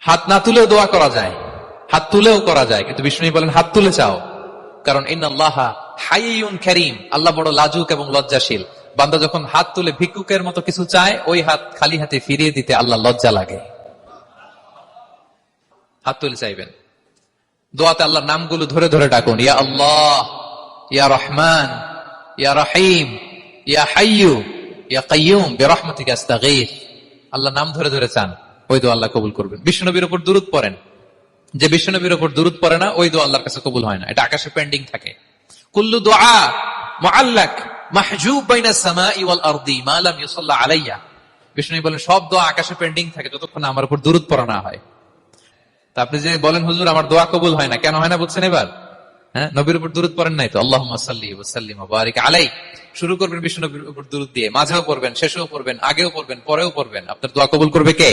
হাত না তুলেও দোয়া করা যায়, হাত তুলেও করা যায়, কিন্তু বিষ্ণু বলেন হাত তুলে চাও, কারণ ইন্নাল্লাহা হাইয়ুন কারীম, আল্লাহ বড় লাজুক এবং লজ্জাশীল। বান্দা যখন হাত তুলে ভিক্ষুকের মতো কিছু চায়, ওই হাত খালি হাতে ফিরিয়ে দিতে আল্লাহ লজ্জা লাগে। হাত তুলে চাইবেন, দোয়াতে আল্লাহর নামগুলো ধরে ধরে ডাকুন, ইয়া আল্লাহ, ইয়া রহমান, ইয়া রহিম, ইয়া হাইয়ু, ইয়া কাইয়ুম বিরহমাতিকা আস্তাগীথ। আল্লাহ নাম ধরে ধরে চান, ওই দোয়া আল্লাহ কবুল করবেন। বিশ্বনবীর উপর দুরূদ পড়েন, যে বিশ্বনবীর উপর দুরূদ পড়ে না, ওই দোয়া আল্লাহর কাছে কবুল হয় না, এটা আকাশে পেন্ডিং থাকে। কুল্লু দুআ মুআল্লাক মাহজুব বাইনাস সামাই ওয়াল আরদি মা লাম ইউসাল্লা আলাইয়া। বিষ্ণু বলেন সব দোয়া আকাশে পেন্ডিং থাকে যতক্ষণ আমার উপর দুরূদ পড়া না হয়। তা আপনি যে বলেন হুজুর আমার দোয়া কবুল হয় না, কেন হয় না বুঝছেন এবার? হ্যাঁ, নবীর উপর দুরূদ পড়েন নাই তো। আল্লাহুম্মা সাল্লি ওয়া সাল্লিম ওয়া বারিক আলাইহি শুরু করবেন বিষ্ণু নবীর উপর দুরূদ দিয়ে, মাঝেও পড়বেন, শেষেও পড়বেন, আগেও পড়বেন, পরেও পড়বেন। আপনার দোয়া কবুল করবে কে?